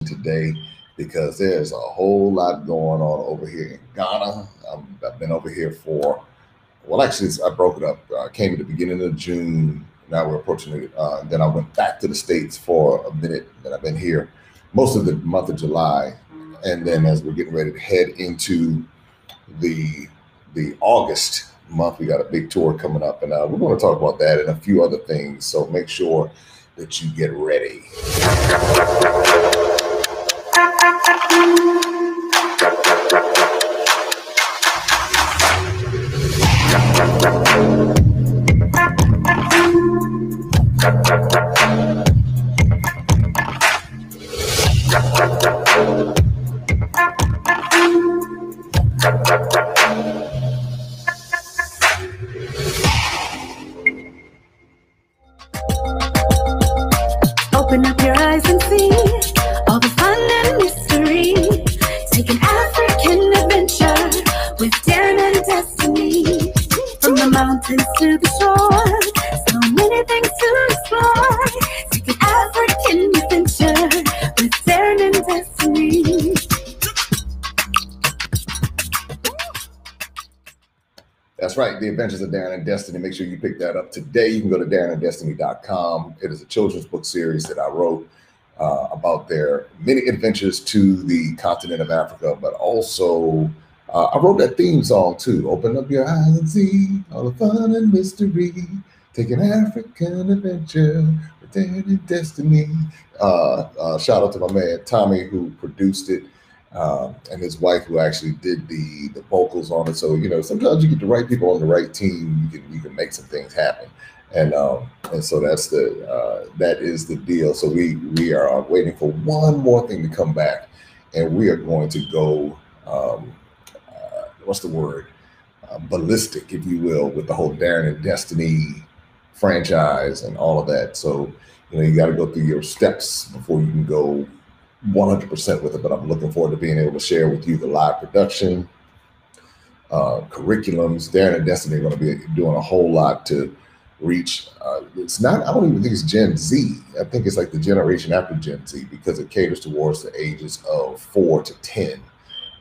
today because there's a whole lot going on over here in Ghana. I've been over here for, well, actually, I broke it up. I came at the beginning of June. Now we're approaching it. Then I went back to the States for a minute. Then I've been here most of the month of July. And then as we're getting ready to head into the August month, we got a big tour coming up. And we're going to talk about that and a few other things. So make sure that you get ready. Open up your eyes and see all the fun and mystery. Take an African adventure with daring and destiny. From the mountains to the shore, so many things to explore. Take an African adventure with daring and destiny. That's right, The Adventures of Darren and Destiny. Make sure you pick that up today. You can go to darrenanddestiny.com. It is a children's book series that I wrote about their many adventures to the continent of Africa, but also I wrote that theme song too. Open up your eyes and see all the fun and mystery. Take an African adventure with Darren and Destiny. Shout out to my man Tommy who produced it. And his wife who actually did the vocals on it. So, you know, sometimes you get the right people on the right team, you can make some things happen. And so that is the deal. So we are waiting for one more thing to come back, and we are going to go what's the word? Ballistic, if you will, with the whole Darren and Destiny franchise and all of that. So, you know, you got to go through your steps before you can go 100% with it, but I'm looking forward to being able to share with you the live production, curriculums. Darren and Destiny are going to be doing a whole lot to reach. It's not, I don't even think it's Gen Z. I think it's like the generation after Gen Z because it caters towards the ages of 4 to 10.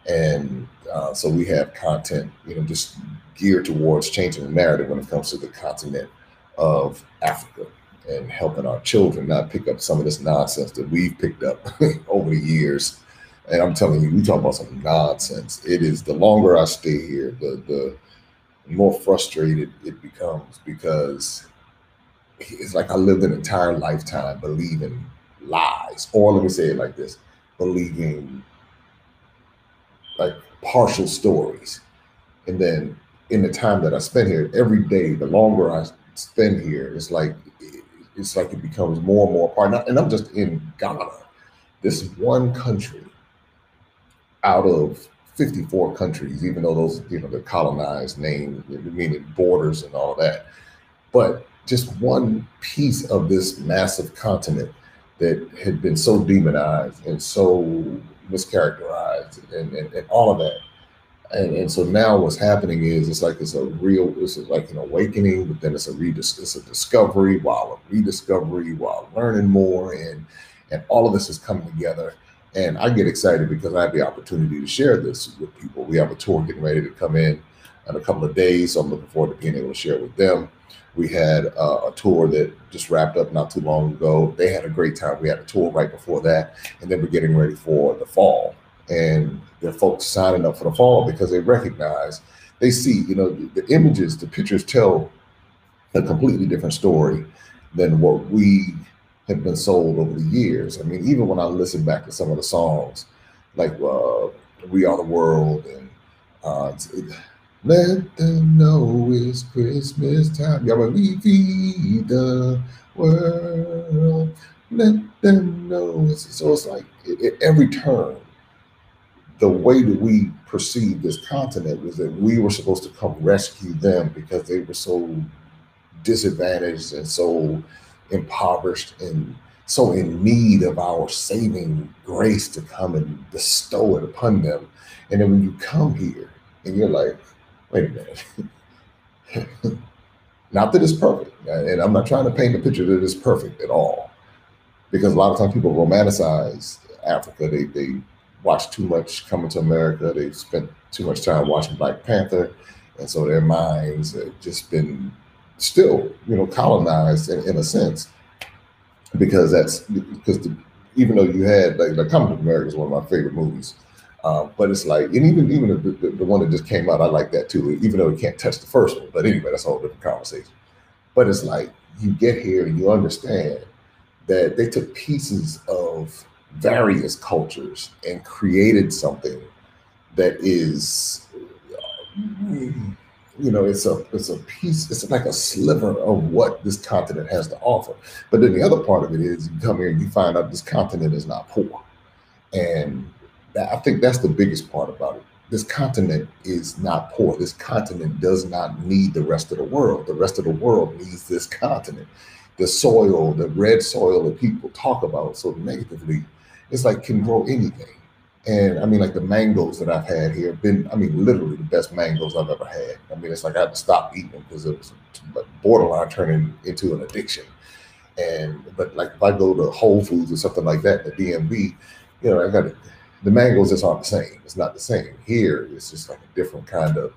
And so we have content, you know, just geared towards changing the narrative when it comes to the continent of Africa and helping our children not pick up some of this nonsense that we've picked up over the years. And I'm telling you, we talk about some nonsense. It is, the longer I stay here, the more frustrated it becomes because it's like I lived an entire lifetime believing lies, or let me say it like this, believing like partial stories. And then in the time that I spend here, every day, the longer I spend here, it's like it becomes more and more part. And I'm just in Ghana, this one country out of 54 countries, even though those, you know, the colonized name, meaning borders and all that. But just one piece of this massive continent that had been so demonized and so mischaracterized and all of that. And so now what's happening is it's like it's like an awakening, but then it's a discovery while a rediscovery while learning more, and all of this is coming together. And I get excited because I have the opportunity to share this with people. We have a tour getting ready to come in a couple of days, so I'm looking forward to being able to share it with them. We had a tour that just wrapped up not too long ago. They had a great time. We had a tour right before that, and then we're getting ready for the fall. And there are folks signing up for the fall because they recognize, they see, you know, the images, the pictures tell a completely different story than what we have been sold over the years. I mean, even when I listen back to some of the songs, like We Are the World and Let Them Know It's Christmas Time. Yeah, when we feed the world, let them know. So it's like at every turn, the way that we perceived this continent was that we were supposed to come rescue them because they were so disadvantaged and so impoverished and so in need of our saving grace to come and bestow it upon them. And then when you come here and you're like, wait a minute, not that it's perfect. And I'm not trying to paint a picture that it's perfect at all, because a lot of times people romanticize Africa. They watched too much Coming to America. They spent too much time watching Black Panther, and so their minds have just been still, colonized in a sense, because even though you had like Coming to America is one of my favorite movies, but it's like, and even the one that just came out, I like that too, even though it can't touch the first one. But anyway, that's a whole different conversation. But it's like you get here and you understand that they took pieces of various cultures and created something that is, it's a piece, it's like a sliver of what this continent has to offer. But then the other part of it is you come here and you find out this continent is not poor. And I think that's the biggest part about it. This continent is not poor. This continent does not need the rest of the world. The rest of the world needs this continent. The soil, the red soil that people talk about so negatively, it's like can grow anything. And I mean, like the mangoes that I've had here have been, I mean, literally the best mangoes I've ever had. I mean, it's like I had to stop eating them because it was borderline turning into an addiction. But like if I go to Whole Foods or something like that, the DMV, I got the mangoes just aren't the same. It's not the same. Here, it's just like a different kind of,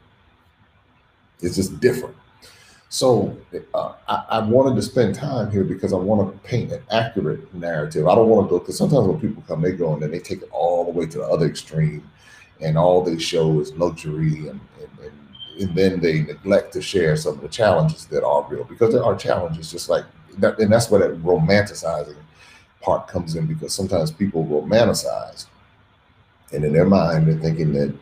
it's just different. So I wanted to spend time here because I want to paint an accurate narrative. I don't want to go, because sometimes when people come, they go and then they take it all the way to the other extreme, and all they show is luxury, and then they neglect to share some of the challenges that are real, because there are challenges just like that. And that's where that romanticizing part comes in, because sometimes people romanticize, and in their mind, they're thinking that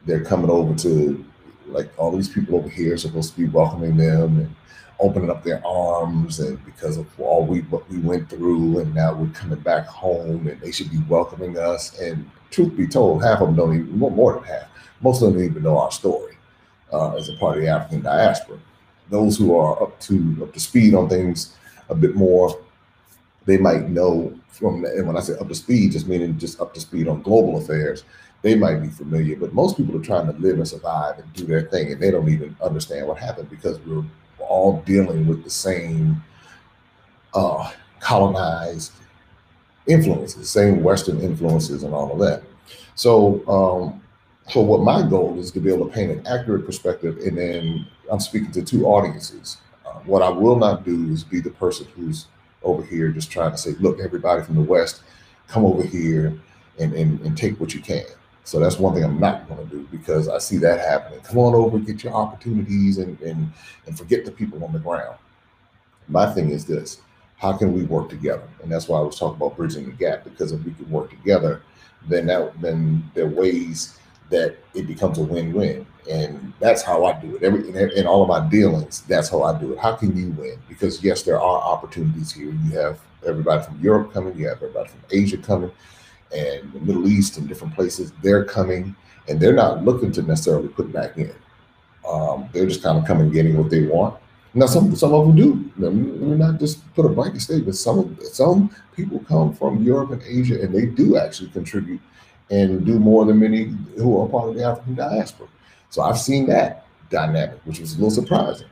they're coming over to, like, all these people over here are supposed to be welcoming them and opening up their arms, and because of what we went through, and now we're coming back home, and they should be welcoming us. And truth be told, half of them don't even, more than half, most of them don't even know our story as a part of the African diaspora. Those who are up to speed on things a bit more, they might know from, and when I say up to speed, just meaning just up to speed on global affairs, they might be familiar. But most people are trying to live and survive and do their thing, and they don't even understand what happened, because we're all dealing with the same colonized influences, same Western influences and all of that. So what my goal is to be able to paint an accurate perspective, and then I'm speaking to two audiences. What I will not do is be the person who's over here just trying to say, look, everybody from the West, come over here and take what you can. So that's one thing I'm not going to do, because I see that happening. Come on over, get your opportunities, and forget the people on the ground. My thing is this: how can we work together? And that's why I was talking about bridging the gap, because if we can work together, then there are ways that it becomes a win-win. And that's how I do it. In all of my dealings, that's how I do it. How can you win? Because yes, there are opportunities here. You have everybody from Europe coming, you have everybody from Asia coming, and the Middle East and different places, they're coming, and they're not looking to necessarily put back in. They're just kind of coming, getting what they want. Now, some of them do. Let me not just put a blanket statement. Some people come from Europe and Asia, and they do actually contribute and do more than many who are part of the African diaspora. So I've seen that dynamic, which was a little surprising.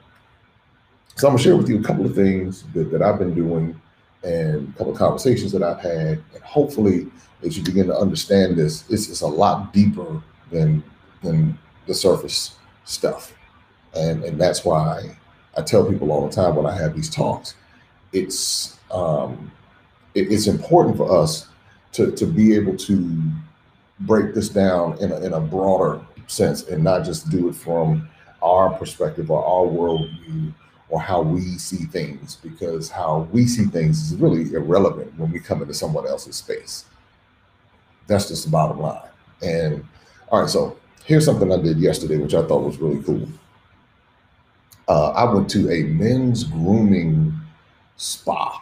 So I'm gonna share with you a couple of things that I've been doing, and a couple of conversations that I've had, and hopefully, as you begin to understand this, it's a lot deeper than the surface stuff, and that's why I tell people all the time when I have these talks, it's important for us to be able to break this down in a broader sense, and not just do it from our perspective or our worldview or how we see things, because how we see things is really irrelevant when we come into someone else's space. That's just the bottom line. And all right, so here's something I did yesterday, which I thought was really cool. I went to a men's grooming spa.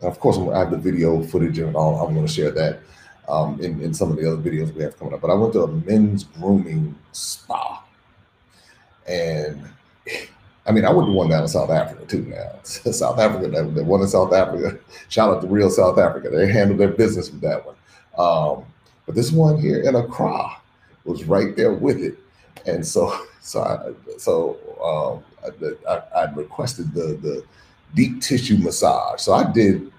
And of course, I have the video footage and all. I'm going to share that in some of the other videos we have coming up. But I went to a men's grooming spa. And I mean, I went to one down in South Africa too now. South Africa, the one in South Africa, shout out to real South Africa. They handled their business with that one. But this one here in Accra was right there with it. And I requested the deep tissue massage. So I did,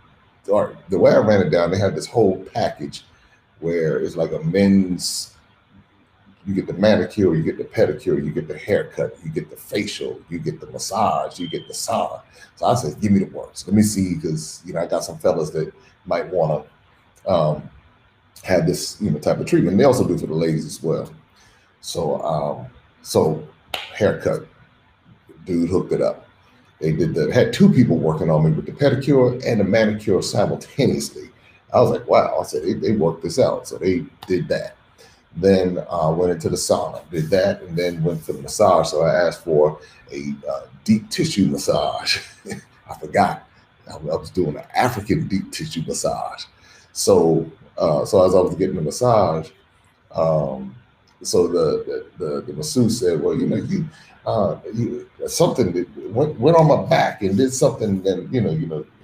or the way I ran it down, they had this whole package where it's like a men's, you get the manicure, you get the pedicure, you get the haircut, you get the facial, you get the massage, you get the sauna. So I said, give me the works. Let me see, because I got some fellas that might want to have this type of treatment. They also do for the ladies as well. So haircut, dude hooked it up. They had two people working on me with the pedicure and the manicure simultaneously. I was like, wow. I said, they worked this out. So they did that. Then went into the sauna, did that, and then went for the massage. So I asked for a deep tissue massage. I forgot. I was doing an African deep tissue massage. So as I was getting the massage, so the masseuse said, well, you something that went on my back and did something, then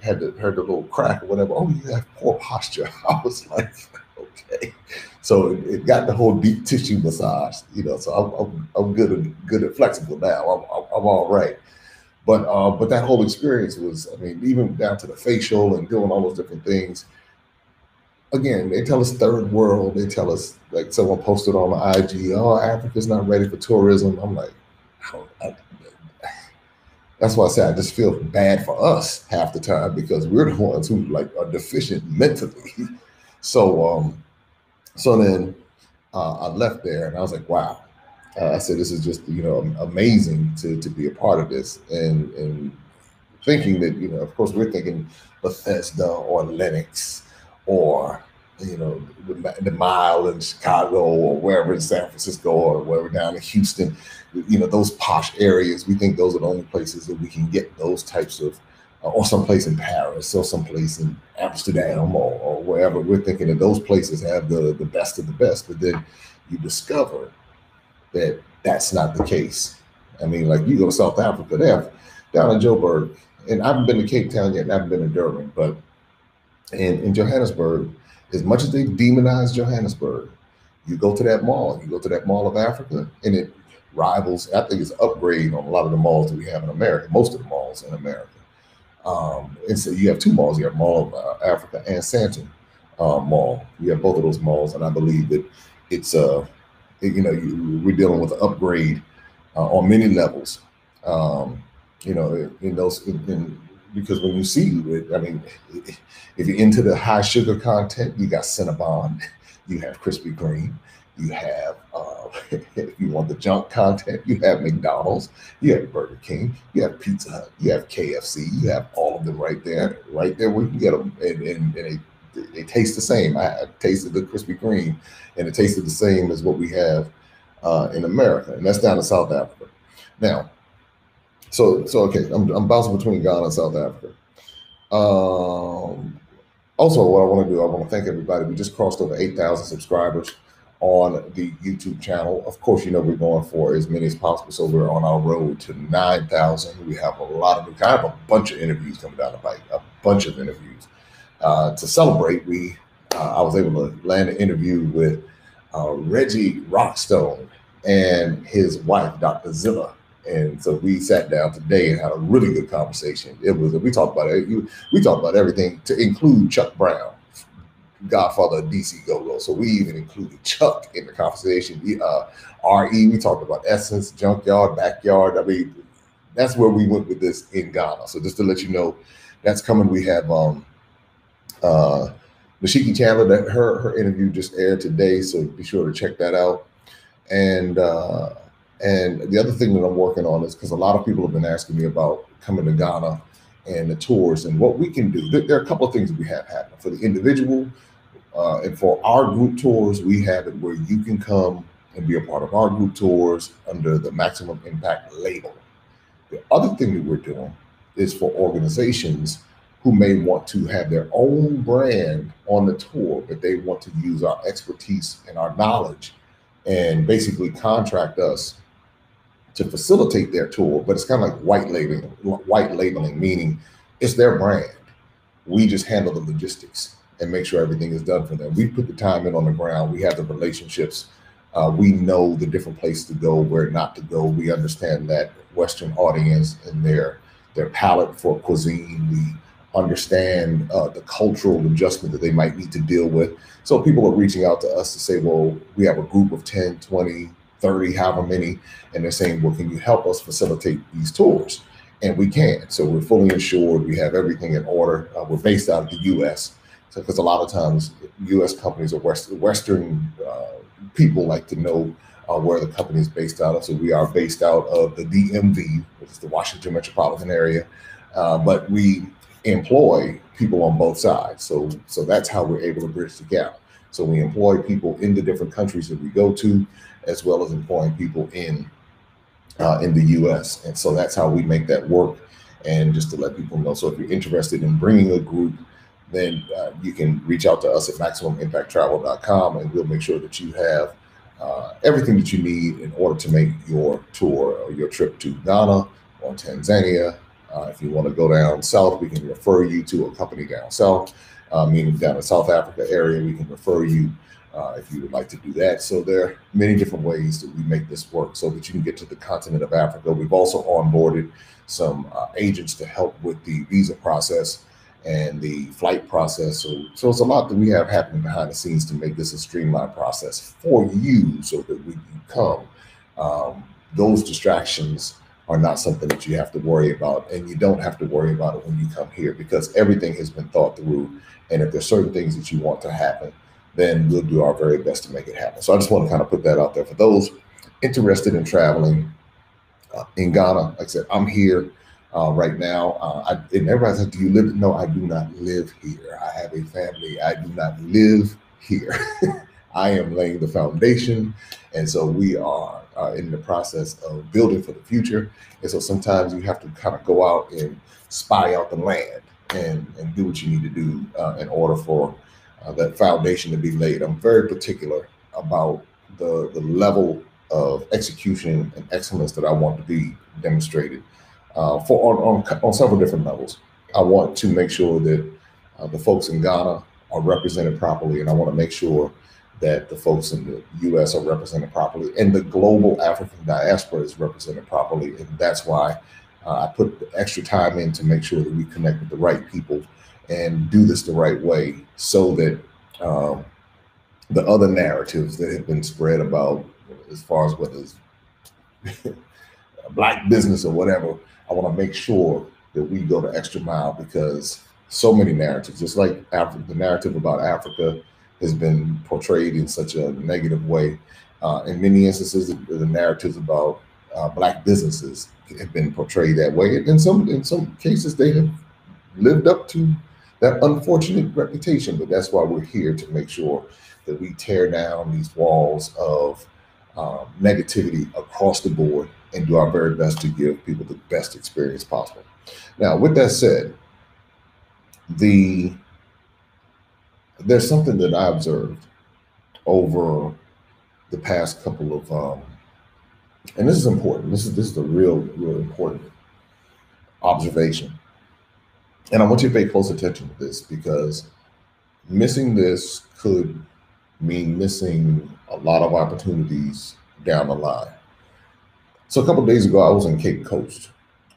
had the little crack or whatever. Oh, you have poor posture. I was like, okay. So it got the whole deep tissue massage, so I'm good at flexible now. I'm all right. But that whole experience was, even down to the facial and doing all those different things. Again, they tell us third world. They tell us, like someone posted on the IG, oh, Africa's not ready for tourism. I'm like, that's why I say I just feel bad for us half the time, because we're the ones who are deficient mentally. So then I left there and I was like, wow. I said, this is just, amazing to be a part of this, and thinking that, of course, we're thinking Bethesda or Lenox or, the Mile in Chicago or wherever in San Francisco or wherever down in Houston, those posh areas. We think those are the only places that we can get those types of, or someplace in Paris or someplace in Amsterdam or wherever. We're thinking that those places have the best of the best, but then you discover that that's not the case. Like you go to South Africa, they have down in Joburg, and I haven't been to Cape Town yet, and I haven't been to Durban, but in Johannesburg, as much as they demonize Johannesburg, you go to that mall of Africa, and it rivals, I think it's an upgrade on a lot of the malls that we have in America, most of the malls in America. And so you have two malls. You have Mall of Africa and Santon Mall. You have both of those malls, and I believe that it's we're dealing with an upgrade on many levels. Because when you see it, if you're into the high sugar content, you got Cinnabon, you have Krispy Kreme, you have if you want the junk content, you have McDonald's, you have Burger King, you have Pizza Hut, you have KFC, you have all of them right there where you can get them, and they taste the same. I tasted the Krispy Kreme, and it tasted the same as what we have in America, and that's down in South Africa. Now, so okay, I'm bouncing between Ghana and South Africa. Also, what I want to do, I want to thank everybody. We just crossed over 8,000 subscribers on the YouTube channel. Of course, we're going for as many as possible, so we're on our road to 9,000. We have I have a bunch of interviews coming down the pike, a bunch of interviews. To celebrate, I was able to land an interview with Reggie Rockstone and his wife, Dr. Zilla. And so we sat down today and had a really good conversation. We talked about it. We talked about everything, to include Chuck Brown, godfather of DC Go-Go. So we even included Chuck in the conversation. RE, we talked about Essence, Junkyard, Backyard. That's where we went with this in Ghana. So just to let you know, that's coming. We have Nashiki Chandler, that her interview just aired today. So be sure to check that out. And the other thing that I'm working on is, because a lot of people have been asking me about coming to Ghana and the tours and what we can do. There are a couple of things that we have happening for the individual, and for our group tours. We have it where you can come and be a part of our group tours under the Maximum Impact label. The other thing that we're doing is for organizations who may want to have their own brand on the tour, but they want to use our expertise and our knowledge and basically contract us to facilitate their tour. But it's kind of like white labeling, meaning it's their brand. We just handle the logistics and make sure everything is done for them. We put the time in on the ground. We have the relationships. We know the different places to go, where not to go. We understand that Western audience and their palate for cuisine. We understand the cultural adjustment that they might need to deal with. So people are reaching out to us to say, well, we have a group of 10, 20, 30, however many, and they're saying, well, can you help us facilitate these tours? And we can. So we're fully insured. We have everything in order. We're based out of the U.S. So because a lot of times U.S. companies or Western people like to know where the company is based out of. So we are based out of the DMV, which is the Washington metropolitan area, but we employ people on both sides. So that's how we're able to bridge the gap. So we employ people in the different countries that we go to, as well as employing people in the U.S. And so that's how we make that work. And just to let people know, so if you're interested in bringing a group, then you can reach out to us at maximumimpacttravel.com, and we'll make sure that you have everything that you need in order to make your tour or your trip to Ghana or Tanzania. If you want to go down south, we can refer you to a company down south, meaning down in South Africa area, we can refer you if you would like to do that. So there are many different ways that we make this work so that you can get to the continent of Africa. We've also onboarded some agents to help with the visa process and the flight process. So it's a lot that we have happening behind the scenes to make this a streamlined process for you so that when you come, those distractions are not something that you have to worry about, and you don't have to worry about it when you come here because everything has been thought through. And if there's certain things that you want to happen, then we'll do our very best to make it happen. So I just want to kind of put that out there for those interested in traveling in Ghana. Like I said, I'm here right now. And everybody's like, do you live? No, I do not live here. I have a family. I do not live here. I am laying the foundation. And so we are in the process of building for the future. And so sometimes you have to kind of go out and spy out the land and do what you need to do in order for that foundation to be laid. I'm very particular about the level of execution and excellence that I want to be demonstrated on several different levels. I want to make sure that the folks in Ghana are represented properly, and I want to make sure that the folks in the U.S. are represented properly, and the global African diaspora is represented properly. And that's why I put the extra time in to make sure that we connect with the right people and do this the right way, so that the other narratives that have been spread about, as far as whether it's Black business or whatever, I want to make sure that we go the extra mile, because so many narratives, just like the narrative about Africa has been portrayed in such a negative way. In many instances, the narratives about Black businesses have been portrayed that way. In some cases, they have lived up to that unfortunate reputation. But that's why we're here, to make sure that we tear down these walls of negativity across the board and do our very best to give people the best experience possible. Now, with that said, there's something that I observed over the past couple of, and this is important. This is a real important observation. And I want you to pay close attention to this, because missing this could mean missing a lot of opportunities down the line. So a couple of days ago, I was in Cape Coast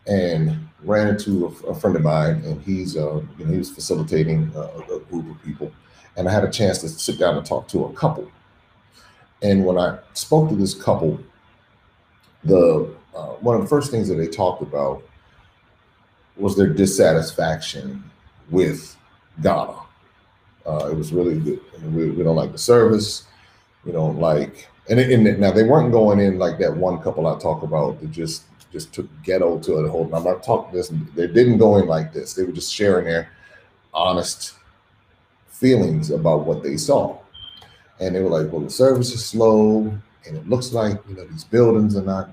and ran into a friend of mine, and he was facilitating a group of people, and I had a chance to sit down and talk to a couple. And when I spoke to this couple, one of the first things that they talked about was their dissatisfaction with Ghana. It was really good. We don't like the service. We don't like, and now they weren't going in like that one couple I talk about that just took ghetto to a whole. I'm not talking this. They didn't go in like this. They were just sharing their honest feelings about what they saw, and they were like, "Well, the service is slow, and it looks like these buildings are not,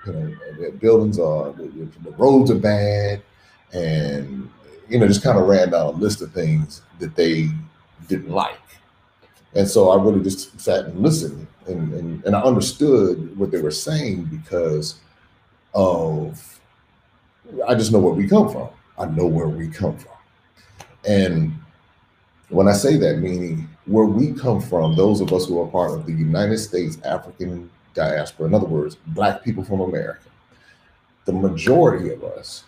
the buildings are the roads are bad." And just kind of ran down a list of things that they didn't like. And so I really just sat and listened, and I understood what they were saying, because I just know where we come from. I know where we come from. And when I say that, meaning where we come from, those of us who are part of the United States African diaspora, in other words, Black people from America, the majority of us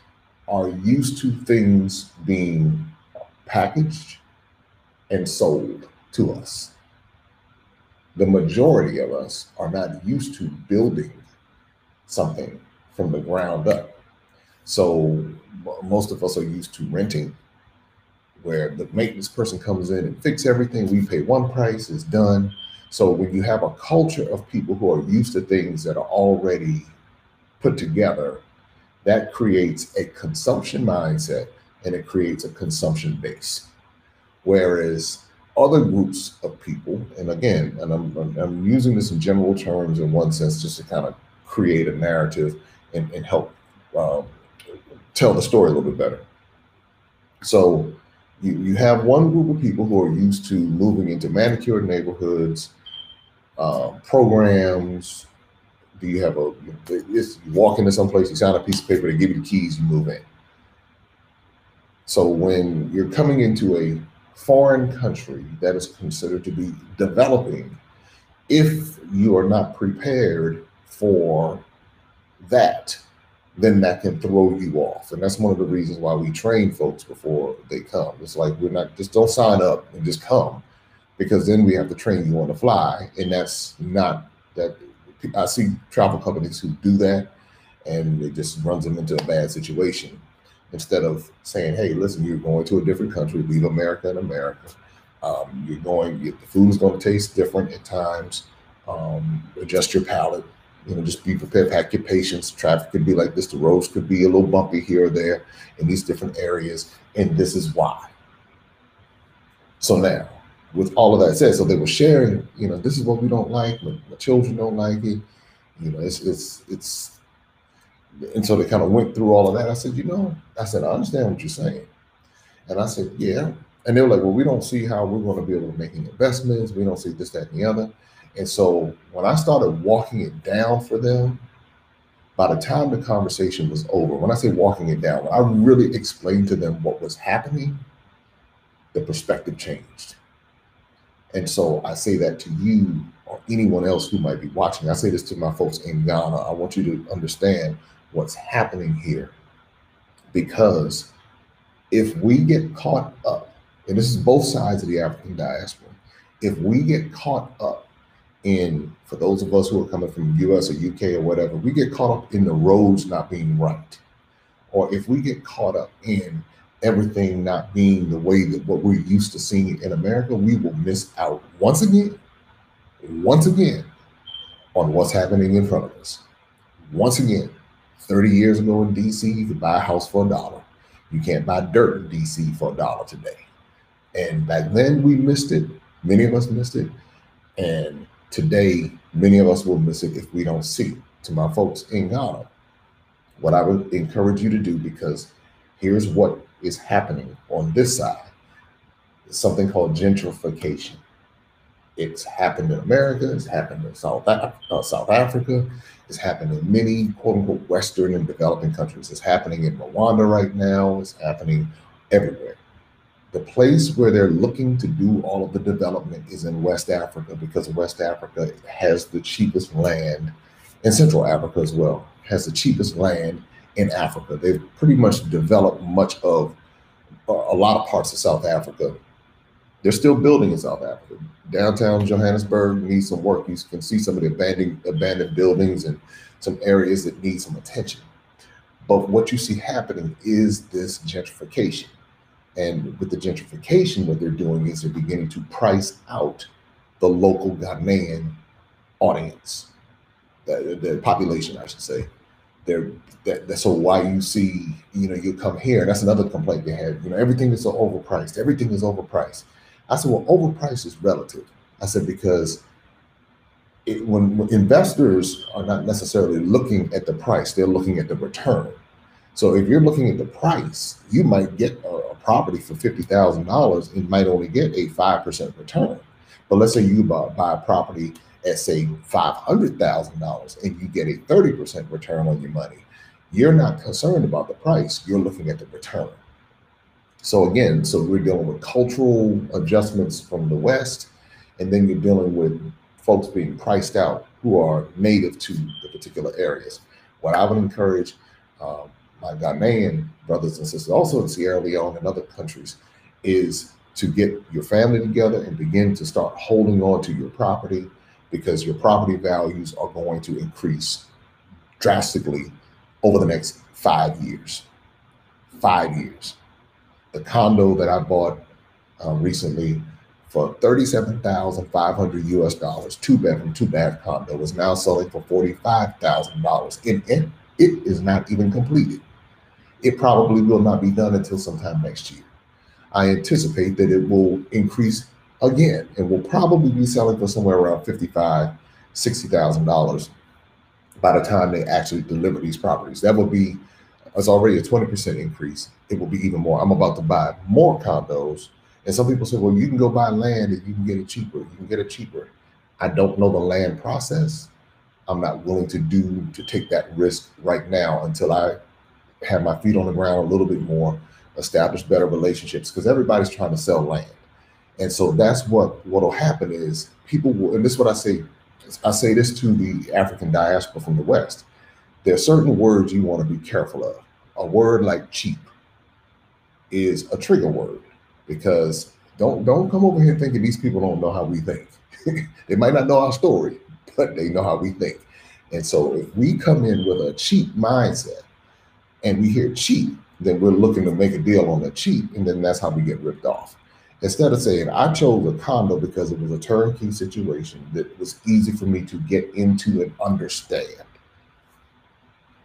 are used to things being packaged and sold to us. The majority of us are not used to building something from the ground up. So most of us are used to renting, where the maintenance person comes in and fix everything. We pay one price, it's done. So when you have a culture of people who are used to things that are already put together, that creates a consumption mindset and it creates a consumption base. Whereas other groups of people, and again, and I'm using this in general terms in one sense, just to kind of create a narrative and help um, tell the story a little bit better. So you have one group of people who are used to moving into manicured neighborhoods, programs. Do you have you walk into some place, you sign a piece of paper, they give you the keys, you move in. So when you're coming into a foreign country that is considered to be developing, if you are not prepared for that, then that can throw you off. And that's one of the reasons why we train folks before they come. It's like, we're not, just don't sign up and just come, because then we have to train you on the fly. And that's not that. I see travel companies who do that, and it just runs them into a bad situation. Instead of saying, hey, listen, you're going to a different country, leave America in America. The food is going to taste different at times. Adjust your palate. Just be prepared, pack your patience. Traffic could be like this. The roads could be a little bumpy here or there in these different areas. And this is why. So now, with all of that said, so they were sharing, this is what we don't like. My children don't like it. It's, and so they kind of went through all of that. I said, I understand what you're saying. And I said, yeah. And they were like, well, we don't see how we're going to be able to make investments. We don't see this, that, and the other. And so when I started walking it down for them, by the time the conversation was over, when I say walking it down, when I really explained to them what was happening, the perspective changed. And so I say that to you or anyone else who might be watching. I say this to my folks in Ghana. I want you to understand what's happening here. Because if we get caught up, and this is both sides of the African diaspora, if we get caught up in, for those of us who are coming from US or UK or whatever, we get caught up in the roads not being right. Or if we get caught up in everything not being the way that what we're used to seeing in America, we will miss out once again on what's happening in front of us. Once again, 30 years ago in DC, you could buy a house for $1. You can't buy dirt in DC for $1 today. And back then we missed it. Many of us missed it. And today, many of us will miss it if we don't see it. To my folks in Ghana, what I would encourage you to do, because here's what is happening on this side. It's something called gentrification. It's happened in America. It's happened in South Africa. It's happened in many quote unquote Western and developing countries. It's happening in Rwanda right now. It's happening everywhere. The place where they're looking to do all of the development is in West Africa, because West Africa has the cheapest land, and Central Africa as well has the cheapest land in Africa. They've pretty much developed much of a lot of parts of South Africa. They're still building in South Africa. Downtown Johannesburg needs some work. You can see some of the abandoned buildings and some areas that need some attention. But what you see happening is this gentrification. And with the gentrification, what they're doing is they're beginning to price out the local Ghanaian audience, the population, I should say. So why you see, you come here, and that's another complaint they had, everything is so overpriced. Everything is overpriced. I said, well, overpriced is relative. I said, because when investors are not necessarily looking at the price, they're looking at the return. So if you're looking at the price, you might get a property for $50,000 and might only get a 5% return. But let's say you buy a property at, say, $500,000 and you get a 30% return on your money. You're not concerned about the price. You're looking at the return. So again, we're dealing with cultural adjustments from the West, and then you're dealing with folks being priced out who are native to the particular areas. What I would encourage my Ghanaian brothers and sisters, also in Sierra Leone and other countries, is to get your family together and begin to start holding on to your property, because your property values are going to increase drastically over the next 5 years. 5 years. The condo that I bought recently for $37,500 US, two-bedroom, two-bath condo, is now selling for $45,000, and it is not even completed. It probably will not be done until sometime next year. I anticipate that it will increase again and will probably be selling for somewhere around $55,000, $60,000 by the time they actually deliver these properties. That will be, it's already a 20% increase. It will be even more. I'm about to buy more condos. And some people say, well, you can go buy land and you can get it cheaper. You can get it cheaper. I don't know the land process. I'm not willing to take that risk right now until I have my feet on the ground a little bit more, establish better relationships, because everybody's trying to sell land. And so that's what'll happen is people will, and this is what I say this to the African diaspora from the West. There are certain words you want to be careful of. A word like cheap is a trigger word, because don't come over here thinking these people don't know how we think. They might not know our story, but they know how we think. And so if we come in with a cheap mindset and we hear cheap, then we're looking to make a deal on the cheap, and then that's how we get ripped off. Instead of saying, I chose a condo because it was a turnkey situation that was easy for me to get into and understand.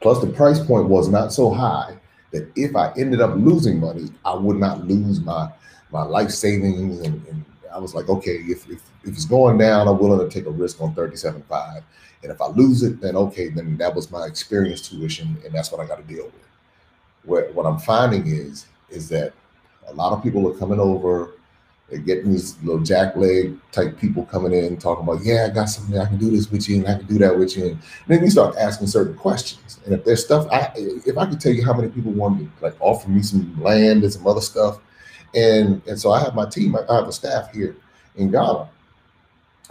Plus, the price point was not so high that if I ended up losing money, I would not lose my life savings. And I was like, okay, if it's going down, I'm willing to take a risk on 37.5. And if I lose it, then okay, then that was my experience tuition, and that's what I got to deal with. What I'm finding is that a lot of people are coming over. They're getting these little jackleg type people coming in talking about, yeah, I got something, I can do this with you and I can do that with you. And then you start asking certain questions. And if there's stuff, if I could tell you how many people want to like offer me some land and some other stuff. And so I have my team, I have a staff here in Ghana.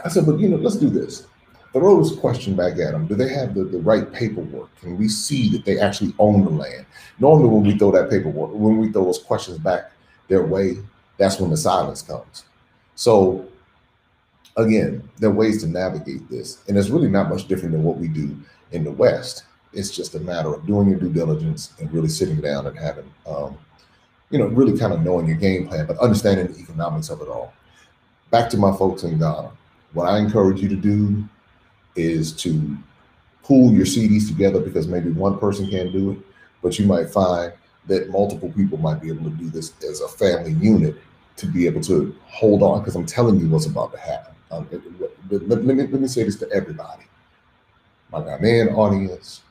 I said, but let's do this. Throw this question back at them. Do they have the right paperwork? Can we see that they actually own the land? Normally when we throw that paperwork, when we throw those questions back their way, that's when the silence comes. So again, there are ways to navigate this. And it's really not much different than what we do in the West. It's just a matter of doing your due diligence and really sitting down and having, really kind of knowing your game plan, but understanding the economics of it all. Back to my folks in Ghana. What I encourage you to do is to pool your CDs together, because maybe one person can't do it, but you might find that multiple people might be able to do this as a family unit to be able to hold on, because I'm telling you what's about to happen. Let me say this to everybody. My Ghanaian audience,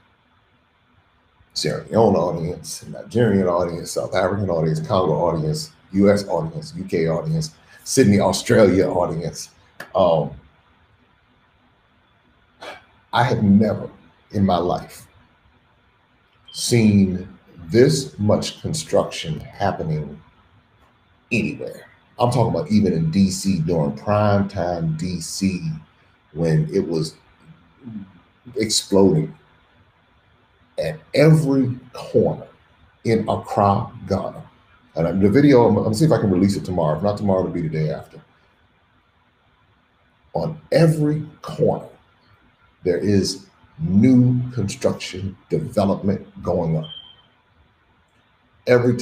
Sierra Leone audience, Nigerian audience, South African audience, Congo audience, US audience, UK audience, Sydney, Australia audience. I have never in my life seen this much construction happening anywhere. I'm talking about even in DC during prime time DC, when it was exploding at every corner in Accra, Ghana. And the video, I'm gonna see if I can release it tomorrow. If not tomorrow, it'll be the day after. On every corner, there is new construction development going on. Every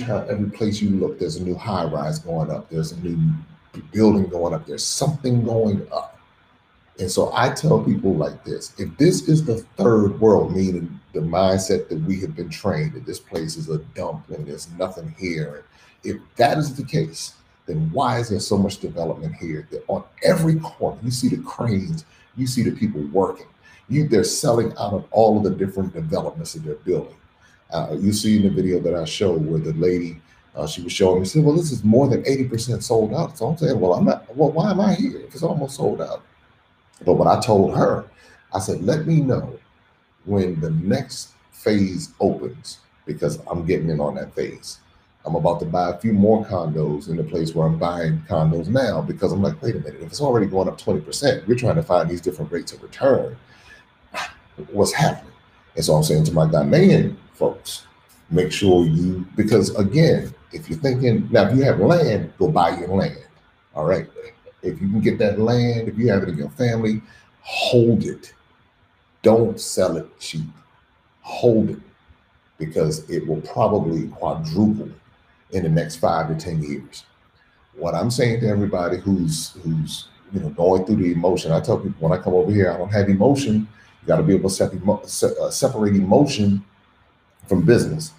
place you look, there's a new high rise going up. There's a new building going up. There's something going up. And so I tell people like this: if this is the third world, meaning the mindset that we have been trained that this place is a dump and there's nothing here, if that is the case, then why is there so much development here? That on every corner, you see the cranes, you see the people working. They're selling out of all of the different developments that they're building. You see in the video that I showed where the lady, she was showing me, said, well, this is more than 80% sold out. So I'm saying, well, why am I here if it's almost sold out? But what I told her, I said, let me know when the next phase opens, because I'm getting in on that phase. I'm about to buy a few more condos in the place where I'm buying condos now, because I'm like, wait a minute, if it's already going up 20%, we're trying to find these different rates of return. What's happening? And so I'm saying to my Ghanaian folks, Make sure you, because again, if you're thinking, now if you have land, go buy your land. All right. If you can get that land, if you have it in your family, hold it. Don't sell it cheap. Hold it, because it will probably quadruple in the next 5 to 10 years. What I'm saying to everybody who's going through the emotion, I tell people when I come over here, I don't have emotion. You got to be able to separate emotion from business.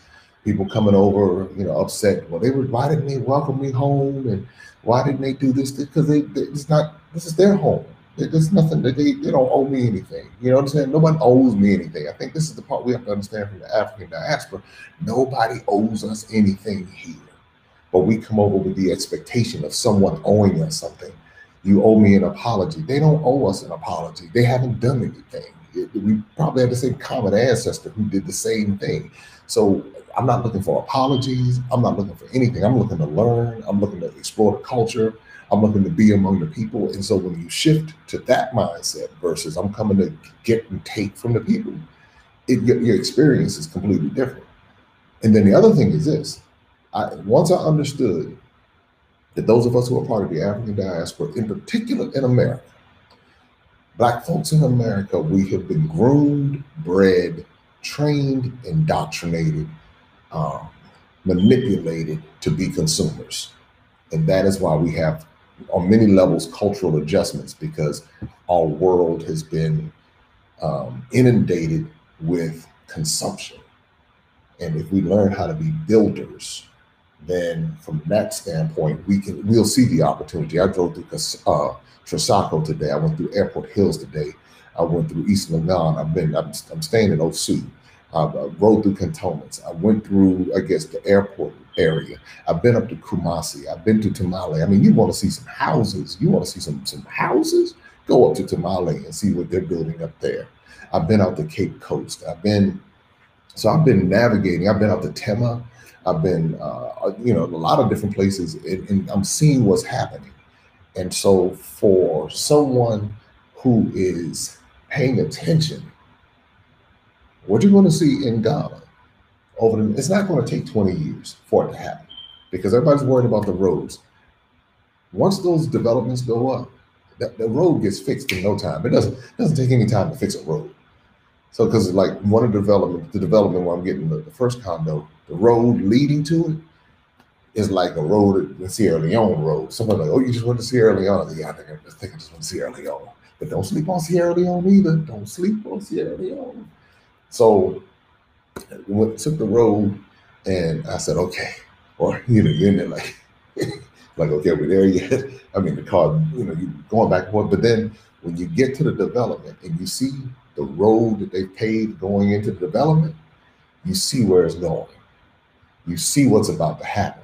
People coming over, upset. Well, why didn't they welcome me home, and why didn't they do this? Because it's not. This is their home. There's nothing that they don't owe me anything. You know what I'm saying? Nobody owes me anything. I think this is the part we have to understand from the African diaspora. Nobody owes us anything here, but we come over with the expectation of someone owing us something. You owe me an apology. They don't owe us an apology. They haven't done anything. We probably have the same common ancestor who did the same thing. So I'm not looking for apologies. I'm not looking for anything. I'm looking to learn. I'm looking to explore the culture. I'm looking to be among the people. And so when you shift to that mindset versus I'm coming to get and take from the people, your experience is completely different. And then the other thing is this. Once I understood that those of us who are part of the African diaspora, in particular in America, Black folks in America, we have been groomed, bred, trained, indoctrinated, manipulated to be consumers. And that is why we have, on many levels, cultural adjustments, because our world has been inundated with consumption. And if we learn how to be builders, then from that standpoint, we'll see the opportunity. I drove through Trisaco today. I went through Airport Hills today. I went through East Legon. I'm staying in Osu. I rode through Cantonments. I went through, I guess, the airport area. I've been up to Kumasi. I've been to Tamale. I mean, you want to see some houses. You want to see some houses? Go up to Tamale and see what they're building up there. I've been out to Cape Coast. I've been navigating. I've been out to Tema. I've been, a lot of different places, and I'm seeing what's happening. And so for someone who is paying attention, what you're going to see in Ghana it's not going to take 20 years for it to happen, because everybody's worried about the roads. Once those developments go up, the road gets fixed in no time. It doesn't take any time to fix a road. So, because like the development where I'm getting the first condo, the road leading to it is like a road in Sierra Leone road. Somebody like, oh, you just went to Sierra Leone? I think I just went to Sierra Leone. But don't sleep on Sierra Leone either. Don't sleep on Sierra Leone. So took the road, and I said, okay. Or, you're in there like, okay, we're there yet? I mean, the car, you're going back and forth. But then when you get to the development and you see the road that they paved going into the development, you see where it's going. You see what's about to happen.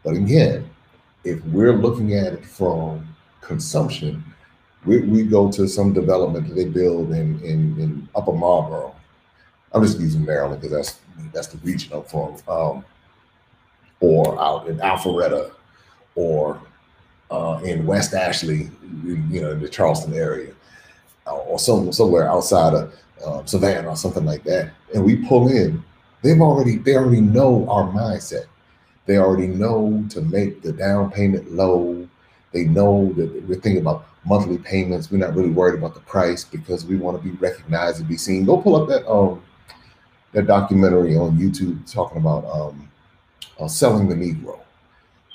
But again, if we're looking at it from consumption, we go to some development that they build in Upper Marlboro. I'm just using Maryland because that's the region I'm from, or out in Alpharetta, or in West Ashley, in the Charleston area, or somewhere outside of Savannah or something like that. And we pull in. They already know our mindset. They already know to make the down payment low. They know that we're thinking about monthly payments. We're not really worried about the price because we want to be recognized and be seen. Go pull up that documentary on YouTube talking about selling the Negro.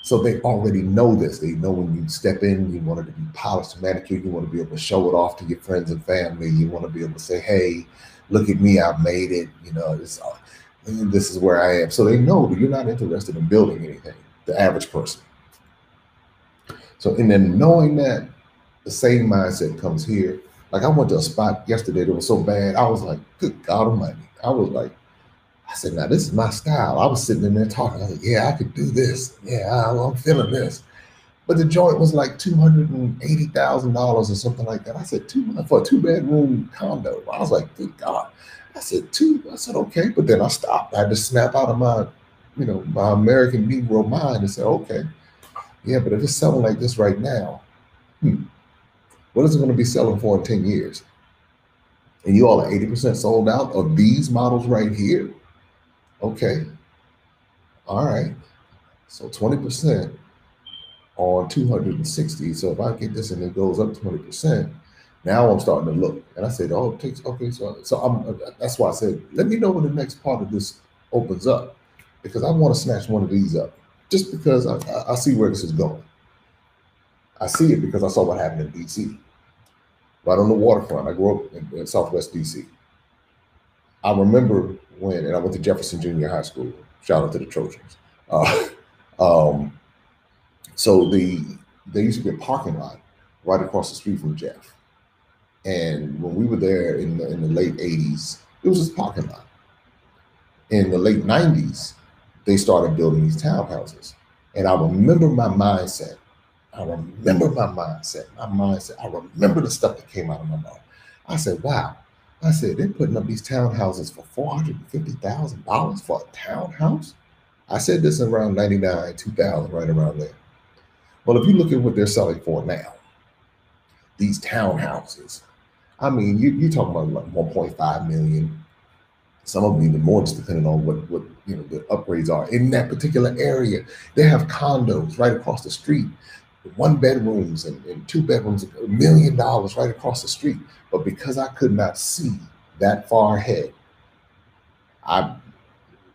So they already know this. They know when you step in, you want it to be polished and manicured. You want to be able to show it off to your friends and family. You want to be able to say, hey, look at me, I've made it. This is where I am. So they know that you're not interested in building anything, the average person. So, and then knowing that, the same mindset comes here. Like I went to a spot yesterday that was so bad, I was like, good God Almighty. I said, now this is my style. I was sitting in there talking. I was like, yeah, I could do this. Yeah, I'm feeling this. But the joint was like $280,000 or something like that. I said, for a 2-bedroom condo. I was like, good God. I said, okay. But then I stopped. I had to snap out of my American Negro mind and say, okay, yeah, but if it's selling like this right now, what is it going to be selling for in 10 years? And you all are 80% sold out of these models right here. Okay, All right. So 20% on 260. So if I get this and it goes up 20%, now I'm starting to look. And I said, oh, it takes, okay. So that's why I said, let me know when the next part of this opens up, because I want to snatch one of these up just because I see where this is going. I see it because I saw what happened in DC, right on the waterfront. I grew up in Southwest DC. I remember when, and I went to Jefferson Junior High School. Shout out to the Trojans. Uh, um, so there used to be a parking lot right across the street from Jeff. And when we were there in the late 80s, it was just parking lot. In the late 90s, they started building these townhouses. And I remember my mindset. I remember the stuff that came out of my mouth. I said, wow. I said, they're putting up these townhouses for $450,000 for a townhouse? I said this in around 99, 2000, right around there. Well, if you look at what they're selling for now, these townhouses, I mean, you're talking about like 1.5 million. Some of them even more, just depending on what the upgrades are in that particular area. They have condos right across the street, 1 bedrooms and 2 bedrooms, $1 million right across the street. But because I could not see that far ahead, I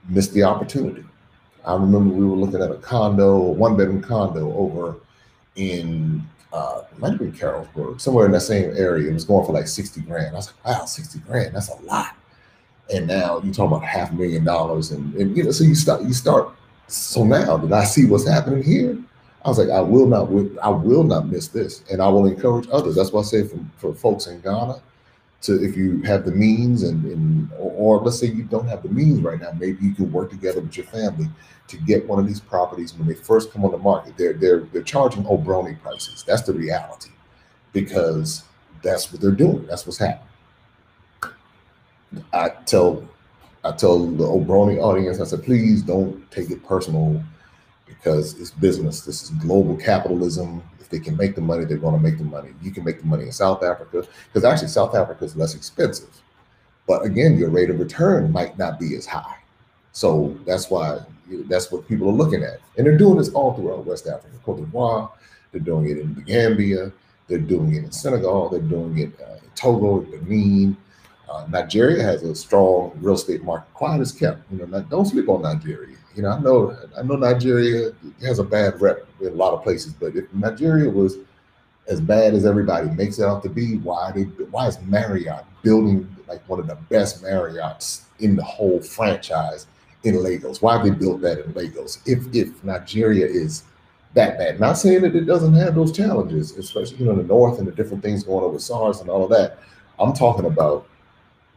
missed the opportunity. I remember we were looking at a condo, a 1-bedroom condo over in might have been Carrollsburg, somewhere in that same area. It was going for like 60 grand. I was like, wow, 60 grand, that's a lot. And now you talk about $500,000, and so you start. So now that I see what's happening here, I was like, I will not miss this, and I will encourage others. That's why I say for folks in Ghana, to, if you have the means, or let's say you don't have the means right now, maybe you can work together with your family to get one of these properties. When they first come on the market, they're charging Obroni prices. That's the reality, because that's what they're doing. That's what's happening. I tell the Obroni audience, I said, please don't take it personal, because it's business. This is global capitalism. If they can make the money, they're going to make the money. You can make the money in South Africa, because actually South Africa is less expensive. But again, your rate of return might not be as high. So that's why, that's what people are looking at. And they're doing this all throughout West Africa, Cote d'Ivoire. They're doing it in the Gambia. They're doing it in Senegal. They're doing it in Togo, Benin. Nigeria has a strong real estate market, quiet as kept. Don't sleep on Nigeria. I know Nigeria has a bad rep in a lot of places, but if Nigeria was as bad as everybody makes it out to be, why is Marriott building like one of the best Marriotts in the whole franchise in Lagos? Why have they built that in Lagos? If Nigeria is that bad, not saying that it doesn't have those challenges, especially in the north and the different things going on with SARS and all of that. I'm talking about,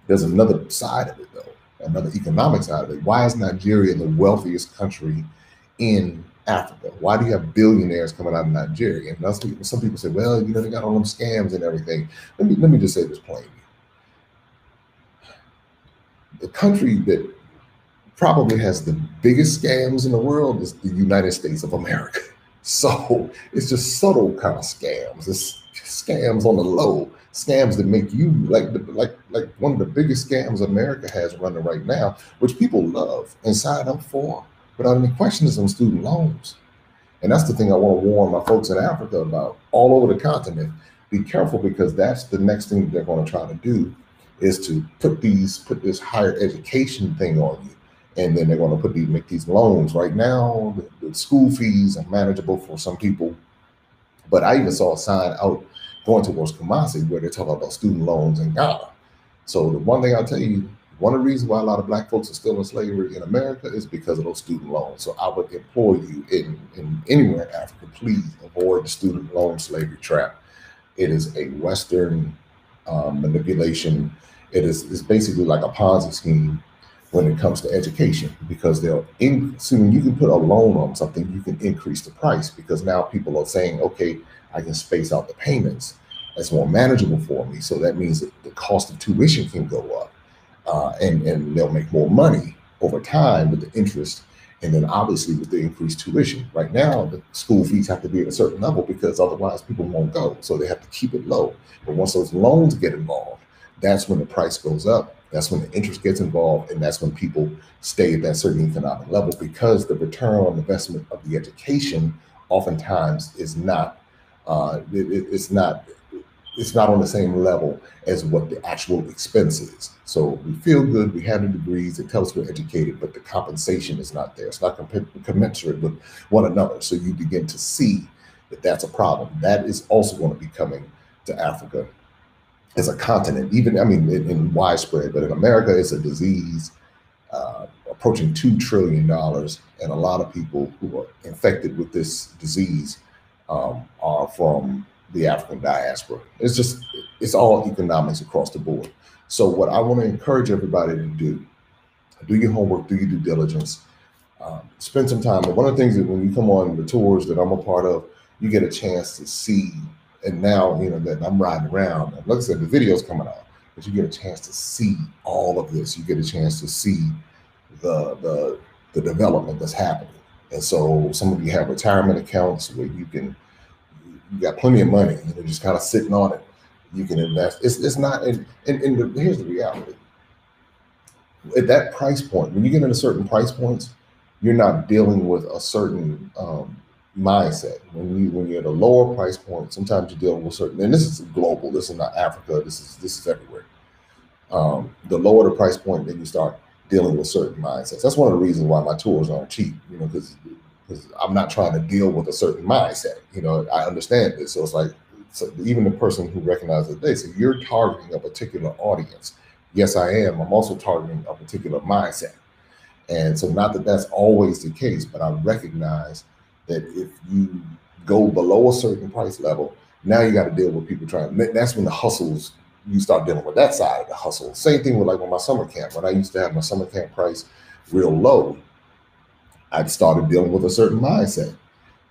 there's another side of it, though, another economic side of it. Why is Nigeria the wealthiest country in Africa? Why do you have billionaires coming out of Nigeria? And some people say, well, they got all them scams and everything. Let me just say this plainly. The country that probably has the biggest scams in the world is the United States of America. So it's just subtle kind of scams. It's scams on the low. Scams that make you like one of the biggest scams America has running right now, which people love and sign up for without any questions, on student loans. And that's the thing I want to warn my folks in Africa about, all over the continent. Be careful, because that's the next thing they're going to try to do, is to put this higher education thing on you. And then they're going to make these loans. Right now, the school fees are manageable for some people. But I even saw a sign out going towards Kumasi where they're talking about student loans in Ghana. So the one thing I'll tell you, one of the reasons why a lot of Black folks are still in slavery in America is because of those student loans. So I would implore you, in anywhere in Africa, please avoid the student loan slavery trap. It is a Western manipulation. It's basically like a Ponzi scheme when it comes to education, because so when you can put a loan on something, you can increase the price, because now people are saying, okay, I can space out the payments. That's more manageable for me. So that means that the cost of tuition can go up, and they'll make more money over time with the interest. And then obviously with the increased tuition. Right now, the school fees have to be at a certain level, because otherwise people won't go. So they have to keep it low. But once those loans get involved, that's when the price goes up. That's when the interest gets involved, and that's when people stay at that certain economic level, because the return on investment of the education oftentimes is not it's not on the same level as what the actual expense is. So we feel good, we have the degrees, it tells us we're educated, but the compensation is not there. It's not commensurate with one another. So you begin to see that that's a problem. That is also going to be coming to Africa as a continent, even, I mean, in widespread, but in America, it's a disease approaching $2 trillion. And a lot of people who are infected with this disease are from the African diaspora. It's all economics across the board. So what I want to encourage everybody to do your homework, do your due diligence, spend some time. And one of the things that when you come on the tours that I'm a part of, you get a chance to see. And now, you know, that I'm riding around, like I said, the video's coming out, but you get a chance to see all of this. You get a chance to see the development that's happening. And so some of you have retirement accounts where you got plenty of money, you know, just kind of sitting on it. You can invest. It's not, and here's the reality. At that price point, when you get into certain price points, you're not dealing with a certain mindset. When you're at a lower price point, sometimes you're dealing with certain, and this is global. This is not Africa. This is everywhere. The lower the price point, then you start dealing with certain mindsets. That's one of the reasons why my tours aren't cheap. You know, because I'm not trying to deal with a certain mindset. You know, I understand this. So it's like, so even the person who recognizes this, so you're targeting a particular audience. Yes, I am. I'm also targeting a particular mindset. And so not that that's always the case, but I recognize that if you go below a certain price level, now you got to deal with people that's when the hustles, you start dealing with that side of the hustle. Same thing with like with my summer camp. When I used to have my summer camp price real low, I'd started dealing with a certain mindset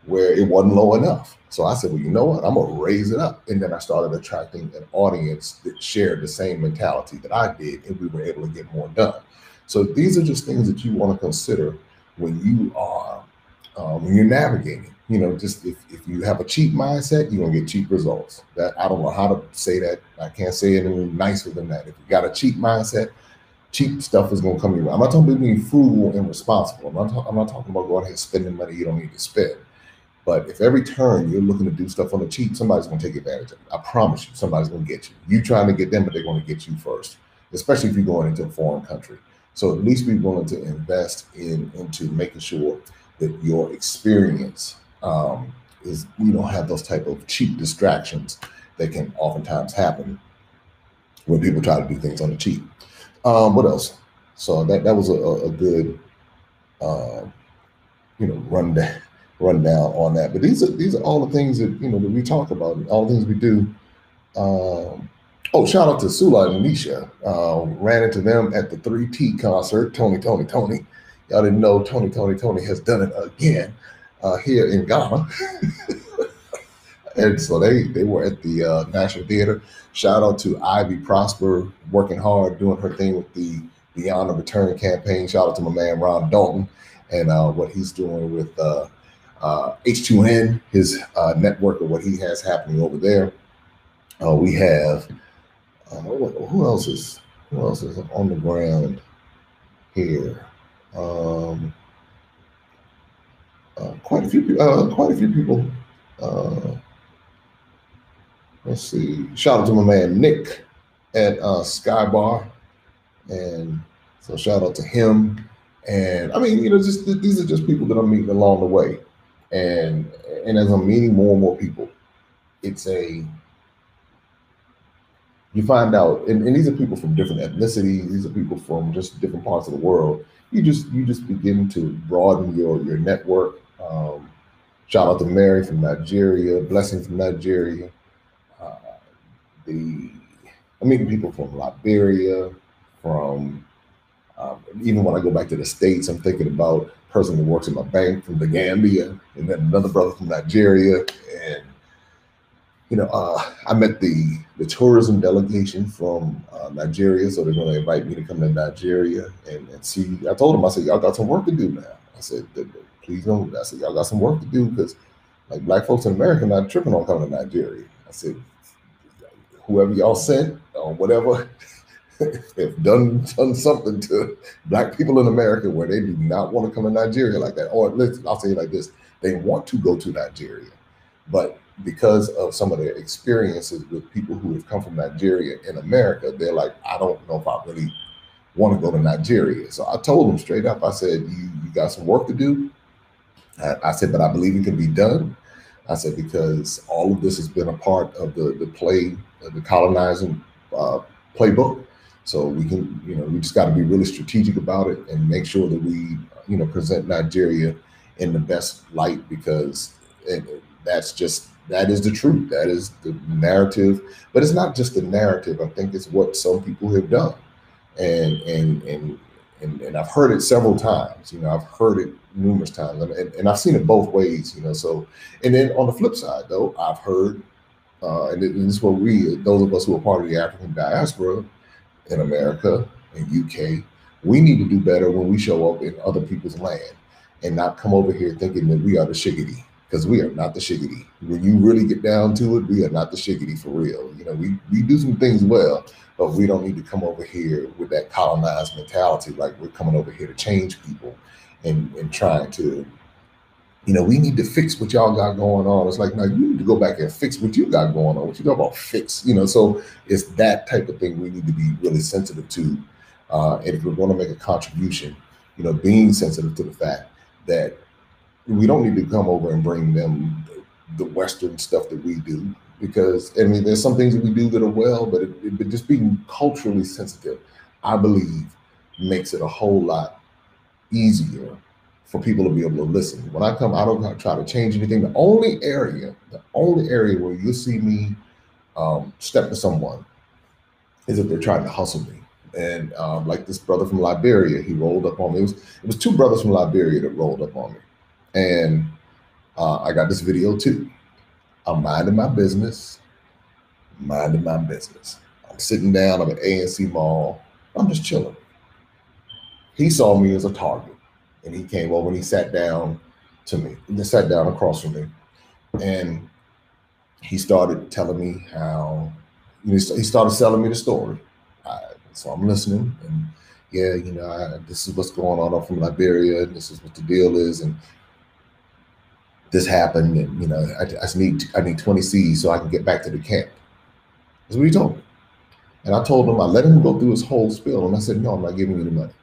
where it wasn't low enough. So I said, well, you know what? I'm going to raise it up. And then I started attracting an audience that shared the same mentality that I did, and we were able to get more done. So these are just things that you want to consider when you are when you're navigating. You know, just if you have a cheap mindset, you're gonna get cheap results. That, I don't know how to say that. I can't say it any nicer than that. If you got a cheap mindset, cheap stuff is gonna come your way. I'm not talking about being frugal and responsible. I'm not talking about going ahead and spending money you don't need to spend. But if every turn you're looking to do stuff on the cheap, somebody's gonna take advantage of it. I promise you, somebody's gonna get you. You trying to get them, but they're gonna get you first, especially if you're going into a foreign country. So at least be willing to invest into making sure that your experience is, you don't have those type of cheap distractions that can oftentimes happen when people try to do things on the cheap. What else? So that was a good rundown on that. But these are all the things that that we talk about, all the things we do. Oh, shout out to Sula and Nisha. Ran into them at the 3T concert. Tony. Y'all didn't know Tony has done it again here in Ghana. And so they were at the National Theater. Shout out to Ivy Prosper, working hard, doing her thing with the Beyond the Return campaign. Shout out to my man Ron Dalton and what he's doing with H2N, his network of what he has happening over there. We have who else is on the ground here? Quite a few people. Let's see. Shout out to my man Nick at Skybar, and so shout out to him. And I mean, just these are just people that I'm meeting along the way, and as I'm meeting more and more people, you find out, and these are people from different ethnicities. These are people from just different parts of the world. You just begin to broaden your network. Shout out to Mary from Nigeria, Blessing from Nigeria. I'm meeting people from Liberia, from even when I go back to the States, I'm thinking about a person who works in my bank from the Gambia, and then another brother from Nigeria, and I met the tourism delegation from Nigeria, so they're going to invite me to come to Nigeria and see. I told them, I said, y'all got some work to do now. I said, please don't. I said, y'all got some work to do, because like Black folks in America are not tripping on coming to Nigeria. I said, whoever y'all sent or whatever, have done something to Black people in America where they do not want to come to Nigeria like that. Or I'll say it like this: they want to go to Nigeria, but because of some of their experiences with people who have come from Nigeria in America, they're like, I don't know if I really want to go to Nigeria. So I told them straight up, I said, you got some work to do. I said, but I believe it can be done. I said, because all of this has been a part of the play, the colonizing playbook. So we can, we just got to be really strategic about it and make sure that we, present Nigeria in the best light, because that is the truth. That is the narrative. But it's not just the narrative. I think it's what some people have done. And I've heard it several times. I've heard it numerous times, and I've seen it both ways. So, and then on the flip side, though, I've heard, and this is what those of us who are part of the African diaspora in America and UK, we need to do better when we show up in other people's land and not come over here thinking that we are the shiggity, because we are not the shiggity. When you really get down to it, we are not the shiggity for real. We do some things well, but we don't need to come over here with that colonized mentality, like we're coming over here to change people and trying to, we need to fix what y'all got going on. It's like, no, you need to go back and fix what you got going on. What you talk about fix, so it's that type of thing we need to be really sensitive to. And if we're going to make a contribution, being sensitive to the fact that we don't need to come over and bring them the Western stuff that we do. Because, there's some things that we do that are well, but just being culturally sensitive, I believe, makes it a whole lot easier for people to be able to listen. When I come, I don't try to change anything. The only area where you'll see me step to someone is if they're trying to hustle me. And like this brother from Liberia, he rolled up on me. It was two brothers from Liberia that rolled up on me. And I got this video too. I'm minding my business. I'm sitting down. I'm at ANC Mall. I'm just chilling. He saw me as a target, and he came over and he sat down to me. He sat down across from me, and he started telling me how, he started selling me the story. So I'm listening, and yeah, this is what's going on up from Liberia, and this is what the deal is, and this happened, and I need 20 C's so I can get back to the camp. That's what he told me. And I told him, I let him go through his whole spiel, and I said, no, I'm not giving you any money.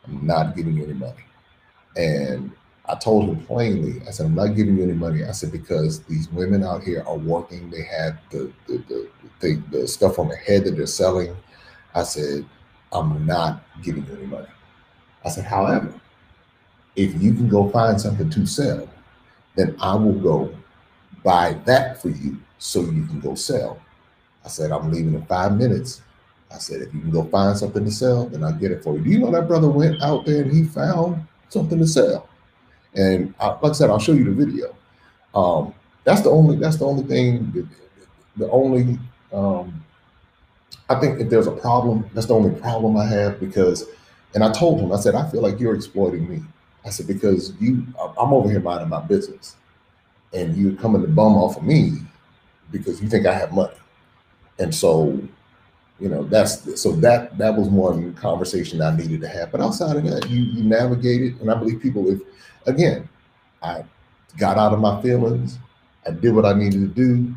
I'm not giving you any money. And I told him plainly, I said, I'm not giving you any money. I said, because these women out here are working. They have the stuff on their head that they're selling. I said, I'm not giving you any money. I said, however, if you can go find something to sell, then I will go buy that for you so you can go sell. I said, I'm leaving in 5 minutes. I said, if you can go find something to sell, then I'll get it for you. Do you know that brother went out there and he found something to sell? And like I said, I'll show you the video. That's the only thing, I think if there's a problem, that's the only problem I have, because, and I told him, I said, I feel like you're exploiting me. I said, because I'm over here minding my business, and you're coming to bum off of me because you think I have money. And so, that was one conversation I needed to have. But outside of that, you navigate it. And I believe people, I got out of my feelings, I did what I needed to do.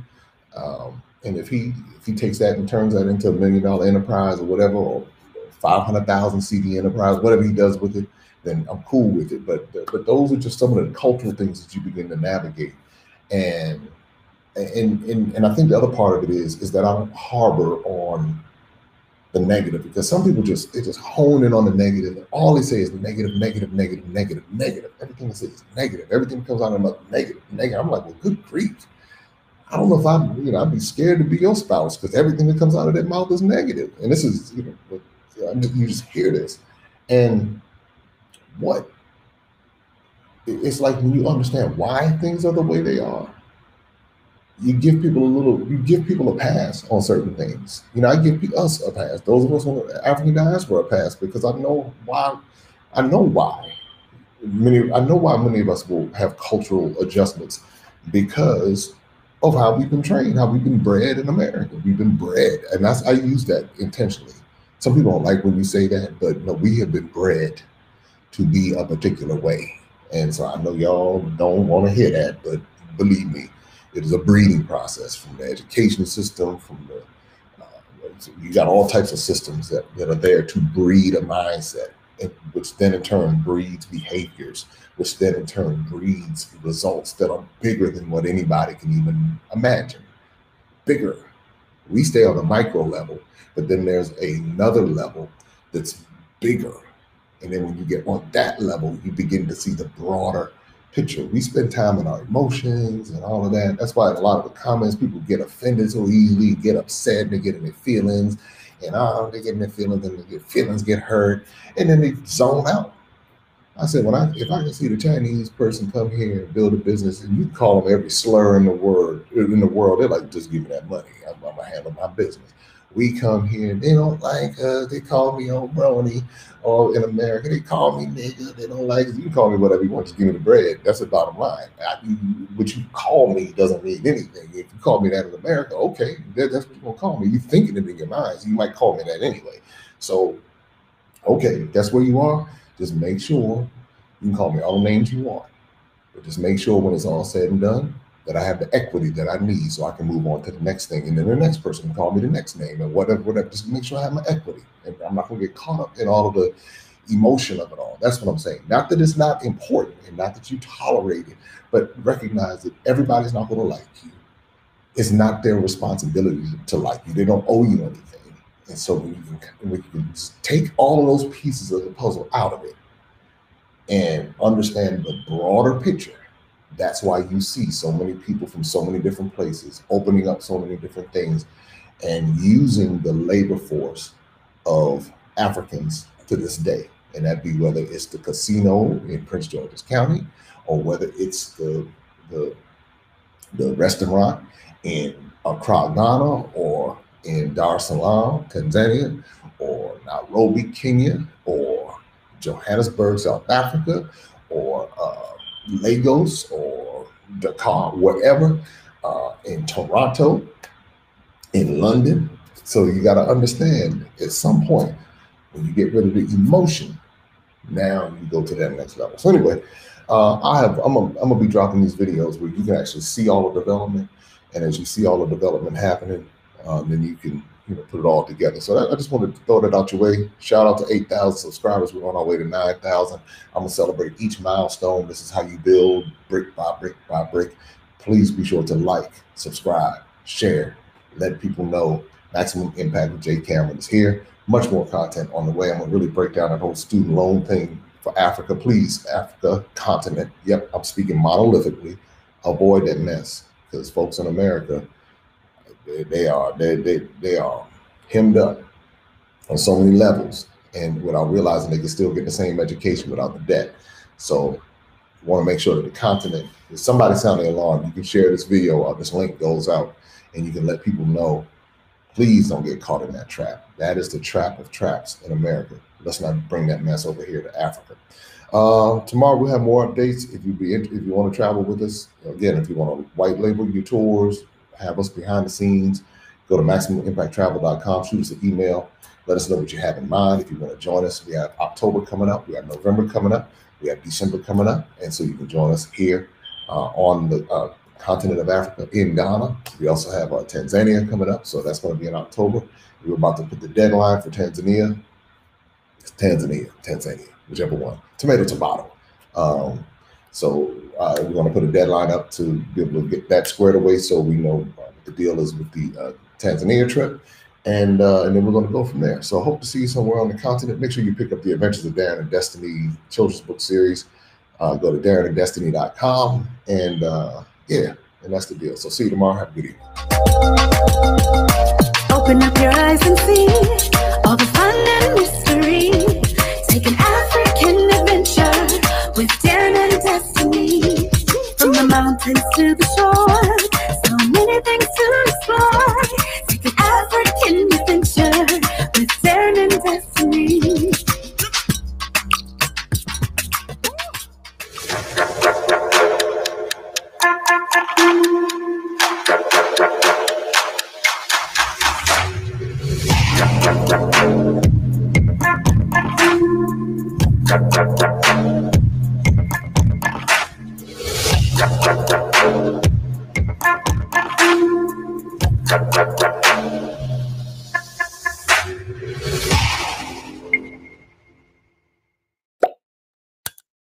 And if he takes that and turns that into $1 million enterprise or whatever, or 500,000 CD enterprise, whatever he does with it, then I'm cool with it. But those are just some of the cultural things that you begin to navigate. And I think the other part of it is that I don't harbor on the negative, because some people they just hone in on the negative. All they say is negative, negative, negative, negative, negative. Everything they say is negative. Everything that comes out of their mouth, negative, negative. I'm like, well, good grief. I don't know if I'd be scared to be your spouse, because everything that comes out of their mouth is negative. And this is, you just hear this. And it's like, when you understand why things are the way they are, you give people a pass on certain things. I give us a pass. Those of us on the African diaspora a pass, because I know why. I know why many of us will have cultural adjustments, because of how we've been trained, how we've been bred in America. We've been bred, and I use that intentionally. Some people don't like when you say that, but no, we have been bred to be a particular way. And so I know y'all don't want to hear that, but believe me, it is a breeding process from the education system, from the you got all types of systems that are there to breed a mindset, which then in turn breeds behaviors, which then in turn breeds results that are bigger than what anybody can even imagine. Bigger. We stay on the micro level, but then there's another level that's bigger. And then when you get on that level, you begin to see the broader picture. We spend time in our emotions and all of that. That's why in a lot of the comments, people get offended so easily, get upset, and they get in their feelings, and they get in their feelings, and their feelings get hurt, and then they zone out. I said, if I can see the Chinese person come here and build a business, and you call them every slur in the world, they're like, just give me that money. I'm gonna handle my business. We come here and they don't like us. They call me old brony, or in America they call me nigga. They don't like us. You can call me whatever you want. Just give me the bread. That's the bottom line. What you call me doesn't mean anything. If you call me that in America, okay, that's what you're gonna call me. You're thinking it in your mind. So you might call me that anyway. So, okay, that's where you are. Just make sure you can call me all the names you want, but just make sure when it's all said and done that I have the equity that I need so I can move on to the next thing. And then the next person can call me the next name and whatever. Just make sure I have my equity. And I'm not going to get caught up in all of the emotion of it all. That's what I'm saying. Not that it's not important and not that you tolerate it, but recognize that everybody's not going to like you. It's not their responsibility to like you. They don't owe you anything. And so when you can just take all of those pieces of the puzzle out of it and understand the broader picture, that's why you see so many people from so many different places opening up so many different things and using the labor force of Africans to this day. And that'd be whether it's the casino in Prince George's County, or whether it's the restaurant in Accra, Ghana, or in Dar es Salaam, Tanzania, or Nairobi, Kenya, or Johannesburg, South Africa, or Lagos, or Dakar, wherever, in Toronto, in London. So you got to understand, at some point, when you get rid of the emotion, now you go to that next level. So anyway, I'm gonna be dropping these videos where you can actually see all the development, and as you see all the development happening, then you can put it all together. So I just wanted to throw that out your way. Shout out to 8,000 subscribers. We're on our way to 9,000. I'm gonna celebrate each milestone. This is how you build brick by brick by brick. Please be sure to like, subscribe, share, let people know. Maximum Impact with Jay Cameron is here. Much more content on the way. I'm gonna really break down that whole student loan thing for Africa. Please, Africa continent. Yep, I'm speaking monolithically. Avoid that mess, because folks in America, they are hemmed up on so many levels, and without realizing they can still get the same education without the debt. So you want to make sure that the continent, if somebody sounding alarm, you can share this video or this link goes out, and you can let people know, please don't get caught in that trap. That is the trap of traps in America. Let's not bring that mess over here to Africa. Tomorrow we'll have more updates. If you want to travel with us, again, if you want to white label your tours, have us behind the scenes, go to MaximumImpactTravel.com, shoot us an email, let us know what you have in mind. If you want to join us, we have October coming up, we have November coming up, we have December coming up, and so you can join us here on the continent of Africa in Ghana. We also have Tanzania coming up, so that's going to be in October. We're about to put the deadline for Tanzania. It's Tanzania, whichever one. Tomato. So we're going to put a deadline up to be able to get that squared away, so we know what the deal is with the Tanzania trip, and then we're going to go from there. So I hope to see you somewhere on the continent. Make sure you pick up the Adventures of Darren and Destiny children's book series. Go to DarrenandDestiny.com, and yeah, and that's the deal. So see you tomorrow. Have a good evening. Open up your eyes and see all the fun and mystery. Take an African adventure with Darren and Destiny. From the mountains to the shore, so many things to explore. Take an African adventure with Darren and Destiny.